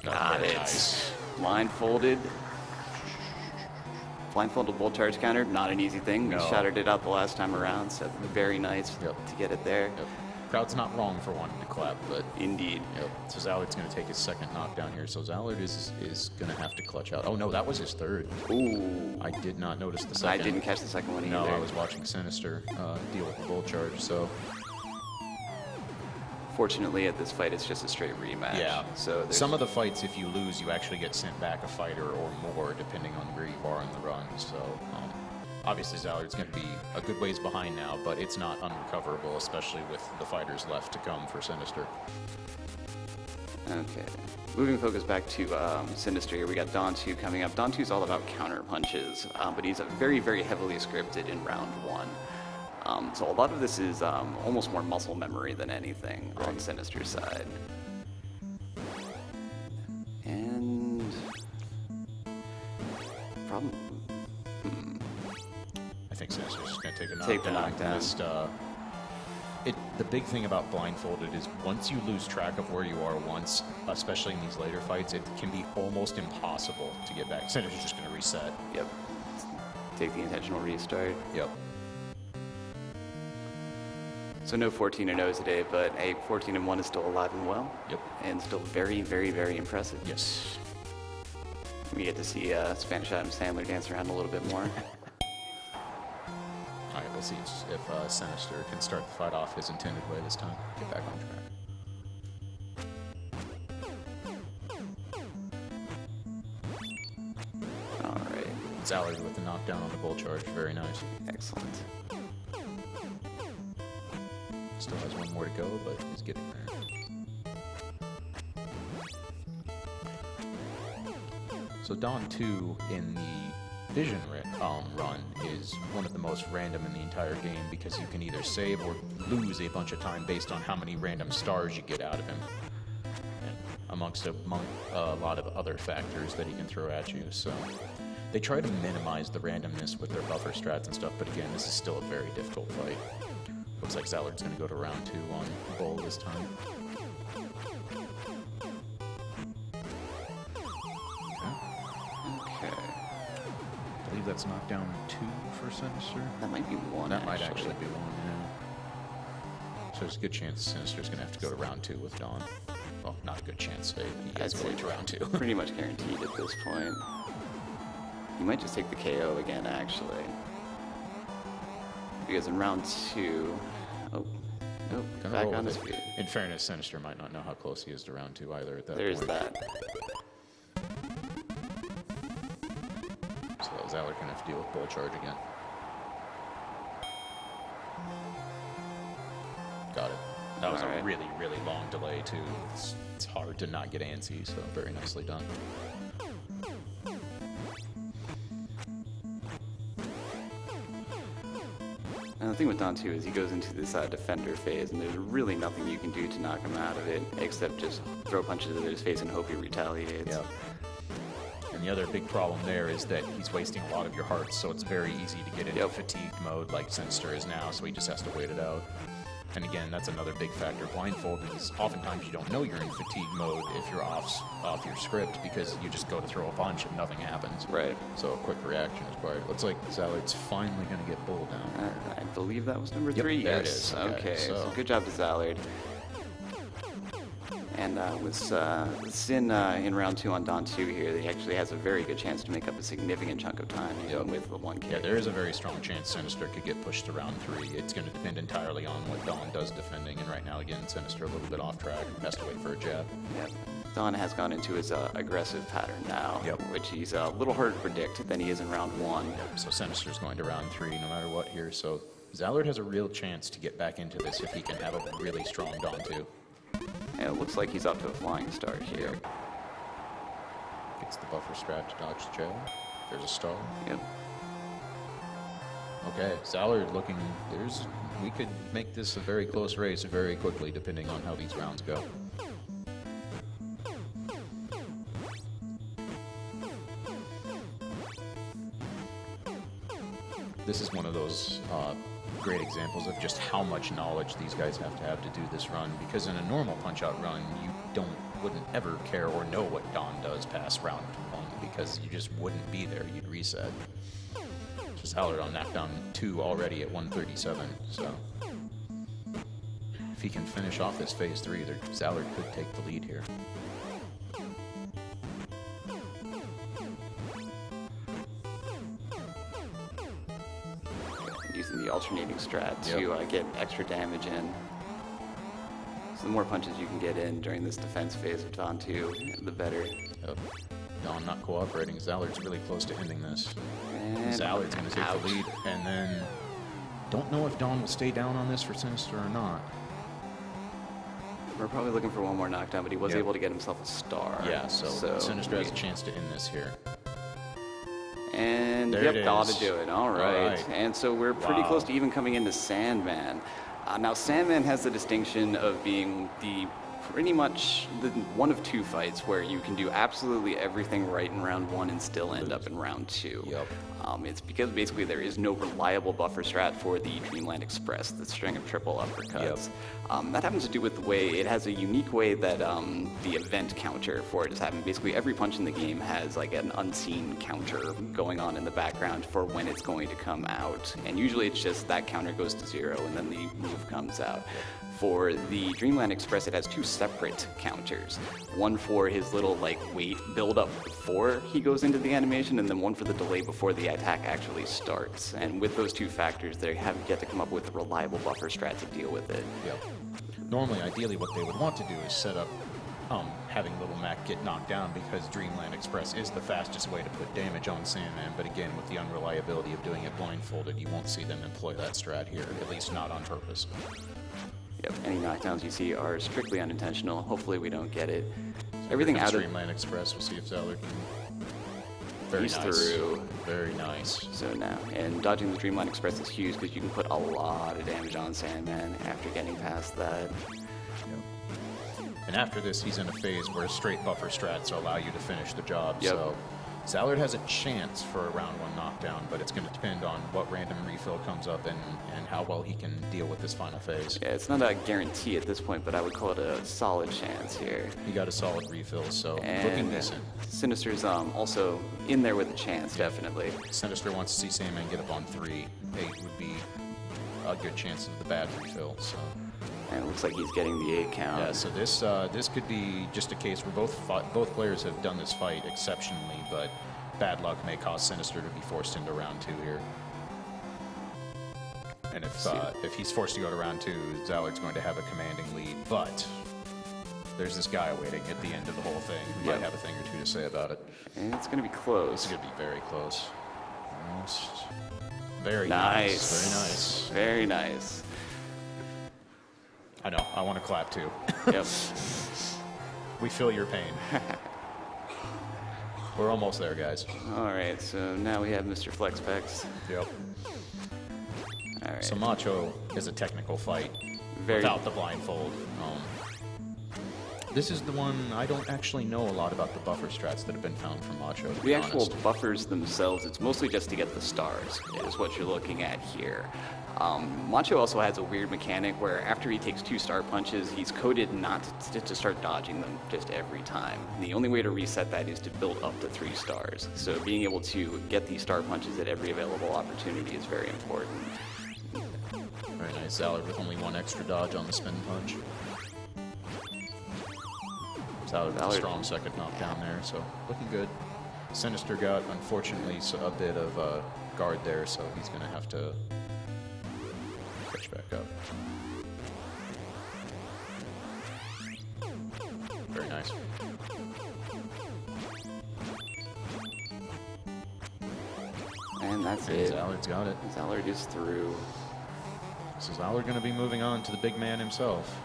Got it. Nice. Blindfolded. Blindfolded bull charge counter, not an easy thing. No. We shattered it out the last time around, so very nice Yep. to get it there. Yep. Crowd's not wrong for wanting to clap, but Indeed. yep. So Zallard's going to take his second knockdown here. So Zallard is going to have to clutch out. Oh no, that was his third. Ooh. I did not notice the I second. didn't catch the second one either. No, I was watching Sinister deal with the bull charge. So Fortunately, at this fight, it's just a straight rematch. yeah. So there's Some of the fights, if you lose, you actually get sent back a fighter or more, depending on where you are in the run. So obviously Zallard's going to be a good ways behind now, but it's not unrecoverable, especially with the fighters left to come for Sinister. Okay. Moving focus back to Sinister here, we got Dawn 2 coming up. Dawn 2 is all about counter punches, but he's very, very heavily scripted in round 1. So a lot of this is almost more muscle memory than anything on Sinister's side. And... I think Sinister's just going to take a knockdown. Take the knockdown. Just, the big thing about blindfolded is once you lose track of where you are once, especially in these later fights, it can be almost impossible to get back. Sinister's just going to reset. Yep. Take the intentional restart. Yep. So no 14-0 today, but a 14-1 is still alive and well. Yep. And still very, very, very impressive. Yes. We get to see Spanish Adam Sandler dance around a little bit more. All right, we'll see if Sinister can start the fight off his intended way this time. Get back on track. All right. Zallard with the knockdown on the bull charge. Very nice. Excellent. Still has one more to go, but he's getting there. So Dawn 2 in the Vision run is one of the most random in the entire game because you can either save or lose a bunch of time based on how many random stars you get out of him, and amongst a lot of other factors that he can throw at you. So they try to minimize the randomness with their buffer strats and stuff, but again, this is still a very difficult fight. Looks like Zallard's going to go to round 2 on Bull this time. Okay. I believe that's knockdown 2 for Sinister. That might be one. That might actually be one, yeah. So there's a good chance Sinister's going to have to go to round 2 with Dawn. Well, not a good chance. He has going to round 2. Pretty much guaranteed at this point. He might just take the KO again, actually. Because in round 2... Oh, nope, Gonna back roll on with his it. feet. In fairness, Sinister might not know how close he is to round 2 either at that There's point. that. So Zallard going to have to deal with bull charge again. really, really long delay, too. It's hard to not get antsy, so very nicely done. And the thing with Don, too, is he goes into this defender phase, and there's really nothing you can do to knock him out of it, except just throw punches at his face and hope he retaliates. Yep. And the other big problem there is that he's wasting a lot of your hearts, so it's very easy to get into fatigue mode like Sinister is now, so he just has to wait it out. And again, that's another big factor. Blindfolded is oftentimes you don't know you're in fatigue mode if you're off your script, because you just go to throw a punch and nothing happens. Right. So a quick reaction is required. Looks like Zallard's finally going to get bulled down. I believe that was number 3. There Yes. it is. Okay. So Good job to Zallard. And with Sin in round 2 on Don 2 here, he actually has a very good chance to make up a significant chunk of time, even with the 1K. yeah, there is a very strong chance Sinister could get pushed to round 3. It's going to depend entirely on what Don does defending, and right now, again, Sinister a little bit off track. Has to wait for a jab. Yep. Don has gone into his aggressive pattern now, which he's a little harder to predict than he is in round 1. So Sinister's going to round 3 no matter what here. So Zallard has a real chance to get back into this if he can have a really strong Don 2. And it looks like he's off to a flying start here. Gets the buffer strat to dodge the jab. There's a stall. Yep. Okay, Zallard looking, we could make this a very close race very quickly depending on how these rounds go. This is one of those great examples of just how much knowledge these guys have to do this run, because in a normal Punch-Out run, you wouldn't ever care or know what Don does past round 1, because you just wouldn't be there. You'd reset. Just Zallard on knockdown 2 already at 137, so if he can finish off this phase 3, Zallard could take the lead here. Using the alternating strat to get extra damage in. So the more punches you can get in during this defense phase of Don 2, the better. Yep. Don not cooperating. Zallard's really close to ending this. And Zallard's going to take the lead, and then don't know if Don will stay down on this for Sinister or not. We're probably looking for one more knockdown, but he was able to get himself a star. Yeah, so Sinister has a chance to end this here. And there it ought is. to do it. All right. And so we're pretty close to even coming into Sandman. Now, Sandman has the distinction of being pretty much the one of 2 fights where you can do absolutely everything right in round 1 and still end up in round 2. Yep. It's because basically there is no reliable buffer strat for the Dreamland Express, the string of triple uppercuts. That happens to do with the way it has a unique way that the event counter for it is happening. Basically, every punch in the game has like an unseen counter going on in the background for when it's going to come out. And usually it's just that counter goes to 0 and then the move comes out. For the Dreamland Express, it has 2 separate counters. One for his little wait build up before he goes into the animation, and then one for the delay before the attack actually starts. And with those 2 factors, they have yet to come up with a reliable buffer strat to deal with it. Yep. Normally, ideally, what they would want to do is set up having Little Mac get knocked down, because Dreamland Express is the fastest way to put damage on Sandman, but again, with the unreliability of doing it blindfolded, you won't see them employ that strat here, at least not on purpose. Yep, any knockdowns you see are strictly unintentional. Hopefully we don't get it. Everything out of Dreamland Express, we'll see if Zallard can. Very He's nice. through. Very nice. So now, and dodging the Dreamland Express is huge because you can put a lot of damage on Sandman after getting past that. And after this, he's in a phase where straight buffer strats allow you to finish the job. Yep. So Zallard has a chance for a round 1 knockdown, but it's going to depend on what random refill comes up and how well he can deal with this final phase. Yeah, it's not a guarantee at this point, but I would call it a solid chance here. He got a solid refill, so looking And decent. Sinister's also in there with a chance, definitely. Sinister wants to see Sandman get up on 3. 8 would be a good chance of the bad refill. So. And it looks like he's getting the 8 count. Yeah, so this could be just a case where both players have done this fight exceptionally, but bad luck may cause Sinister to be forced into round 2 here. And if he's forced to go to round 2, Zallard's going to have a commanding lead. But there's this guy waiting at the end of the whole thing who might have a thing or 2 to say about it. And it's going to be close. It's going to be very close. Almost. Very Nice. nice. Very nice. Very nice. I know. I want to clap too. Yep. We feel your pain. We're almost there, guys. All right, so now we have Mr. Flexpex. Yep. All right. So Macho is a technical fight Very- without the blindfold. This is the one I don't actually know a lot about the buffer strats that have been found from Macho. To be The actual honest. buffers themselves, it's mostly just to get the stars, is what you're looking at here. Macho also has a weird mechanic where after he takes 2 star punches, he's coded not to start dodging them just every time. The only way to reset that is to build up to 3 stars. So being able to get these star punches at every available opportunity is very important. Very nice. Zallard with only 1 extra dodge on the spin punch. Zallard with a strong second knockdown there, so looking good. Sinister got, unfortunately, a bit of guard there, so he's going to have to catch back up. Very nice. And that's And it. Zallard's got it. Zallard is through. So Zallard going to be moving on to the big man himself.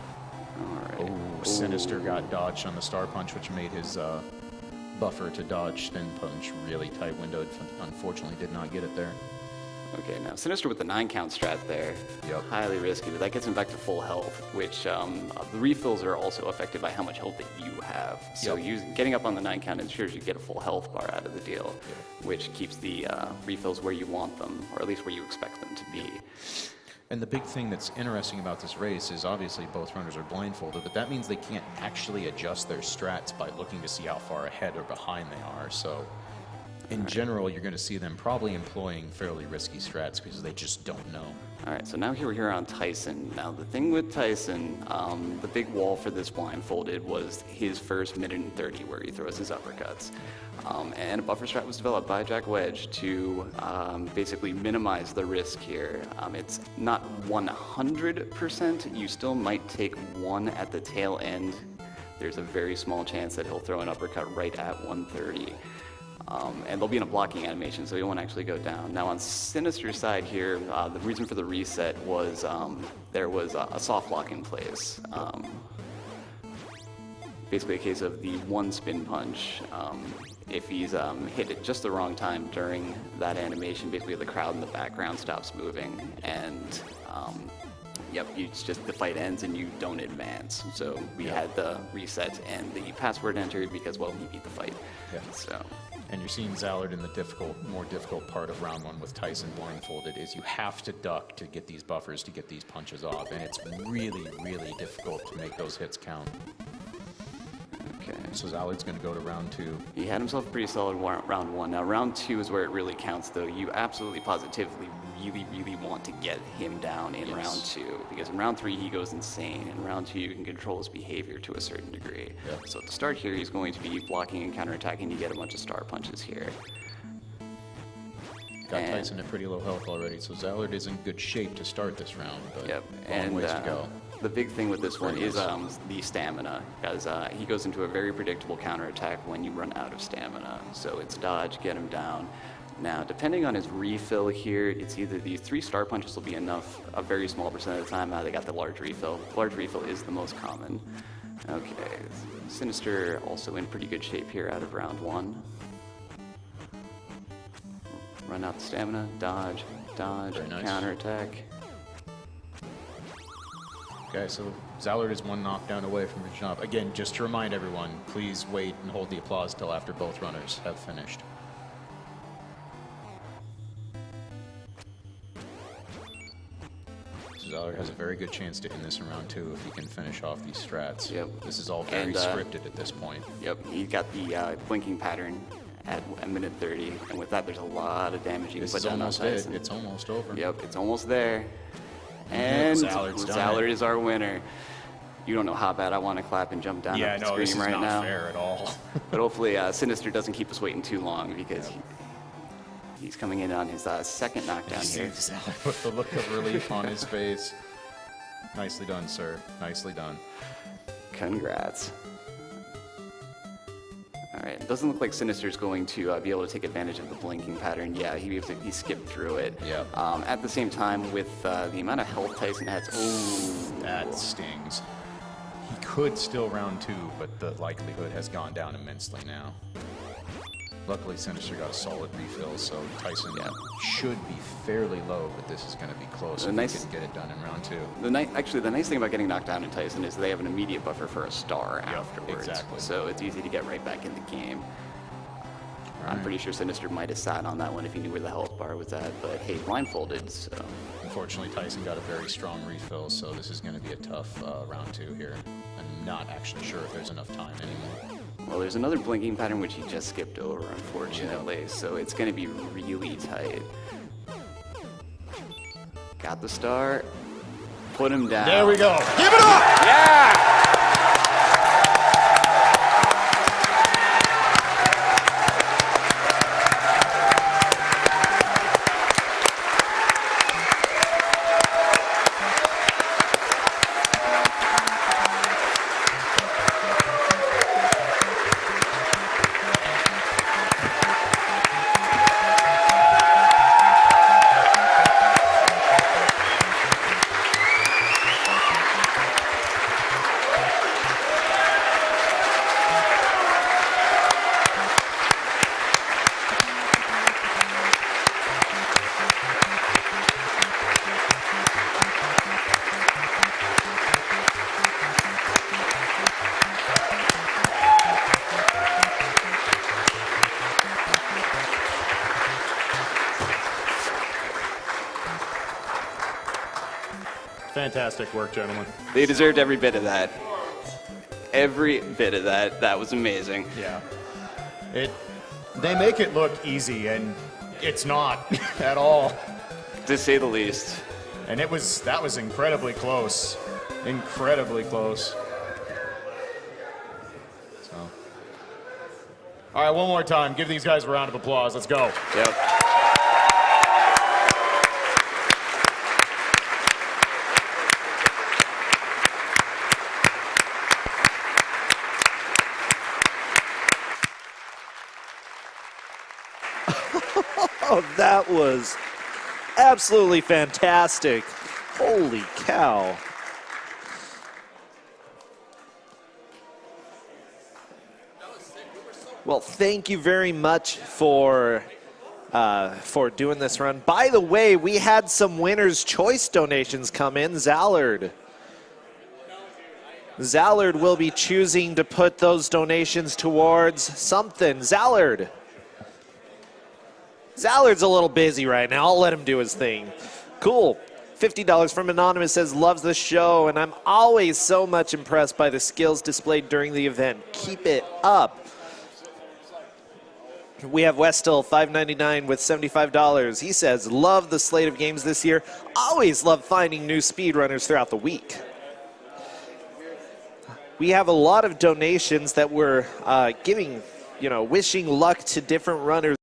All right. Oh, Sinister got dodged on the star punch, which made his buffer to dodge spin punch really tight windowed. Unfortunately, did not get it there. Okay, now Sinister with the 9 count strat there. Yep. Highly risky, but that gets him back to full health, which the refills are also affected by how much health that you have. So getting up on the 9 count ensures you get a full health bar out of the deal, which keeps the refills where you want them, or at least where you expect them to be. And the big thing that's interesting about this race is obviously both runners are blindfolded, but that means they can't actually adjust their strats by looking to see how far ahead or behind they are. So in general, you're going to see them probably employing fairly risky strats because they just don't know. All right, so now we're here on Tyson. Now the thing with Tyson, the big wall for this blindfolded was his first minute and 30 where he throws his uppercuts. And a buffer strat was developed by Jack Wedge to basically minimize the risk here. It's not 100%, you still might take 1 at the tail end. There's a very small chance that he'll throw an uppercut right at 130. And they'll be in a blocking animation, so he won't actually go down. Now on Sinister's side here, the reason for the reset was there was a soft lock in place. Basically a case of the 1 spin punch. If he's hit at just the wrong time during that animation, basically the crowd in the background stops moving, and it's just the fight ends and you don't advance. So we had the reset and the password entered because, well, he beat the fight. Yeah. So. And you're seeing Zallard in the more difficult part of round 1 with Tyson blindfolded is you have to duck to get these buffers, to get these punches off, and it's really, really difficult to make those hits count. Okay. So Zallard's going to go to round 2. He had himself a pretty solid round 1. Now round 2 is where it really counts, though. You absolutely positively really want to get him down in round 2, because in round 3 he goes insane. In round 2 you can control his behavior to a certain degree. Yep. So to start here, he's going to be blocking and counterattacking to get a bunch of star punches here. Got Tyson at pretty low health already, so Zallard is in good shape to start this round, but long ways to go. The big thing with this one is the stamina, because he goes into a very predictable counterattack when you run out of stamina. So it's dodge, get him down. Now, depending on his refill here, it's either these 3 star punches will be enough a very small percent of the time. Now they got the large refill. The large refill is the most common. Okay, Sinister also in pretty good shape here out of round 1. Run out the stamina, dodge, nice. counterattack. Okay, so Zallard is 1 knockdown away from finishing off. Again, just to remind everyone, please wait and hold the applause till after both runners have finished. Zallard has a very good chance to end this in round 2 if he can finish off these strats. Yep. This is all very scripted at this point. Yep, he got the blinking pattern at a minute 30, and with that, there's a lot of damage you can This put is down on almost Tyson. it. It's almost over. Yep, it's almost there. And Zallard's done Zallard it. is our winner. You don't know how bad I want to clap and jump down Yeah, up the no, screen this is right not now. fair at all. But hopefully Sinister doesn't keep us waiting too long, because he's coming in on his second knockdown here. Zallard with the look of relief on his face. Nicely done, sir. Nicely done. Congrats. All All right, it doesn't look like Sinister's going to be able to take advantage of the blinking pattern. Yeah, he skipped through it. Yep. At the same time, with the amount of health Tyson has, ooh. That stings. He could still round 2, but the likelihood has gone down immensely now. Luckily, Sinister got a solid refill, so Tyson should be fairly low, but this is going to be close if he can get it done in round 2. Actually, the nice thing about getting knocked down in Tyson is they have an immediate buffer for a star afterwards. Exactly. So it's easy to get right back in the game. I'm pretty sure Sinister might have sat on that one if he knew where the health bar was at, but hey, blindfolded, so. Unfortunately, Tyson got a very strong refill, so this is going to be a tough round 2 here. I'm not actually sure if there's enough time anymore. Well, there's another blinking pattern which he just skipped over, unfortunately, so it's going to be really tight. Got the star. Put him down. There we go. Give it up! Yeah! Fantastic work, gentlemen. They deserved every bit of that. Every bit of that. That was amazing. Yeah. They make it look easy, and it's not at all. To say the least. And that was incredibly close. Incredibly close. So. All right, one more time. Give these guys a round of applause. Let's go. Yep. Oh, that was absolutely fantastic. Holy cow. Well, thank you very much for doing this run. By the way, we had some winner's choice donations come in. Zallard will be choosing to put those donations towards something. Zallard's a little busy right now. I'll let him do his thing. Cool. $50 from Anonymous says, loves the show, and I'm always so much impressed by the skills displayed during the event. Keep it up. We have Westill, $5.99 with $75. He says, love the slate of games this year. Always love finding new speedrunners throughout the week. We have a lot of donations that we're giving, wishing luck to different runners.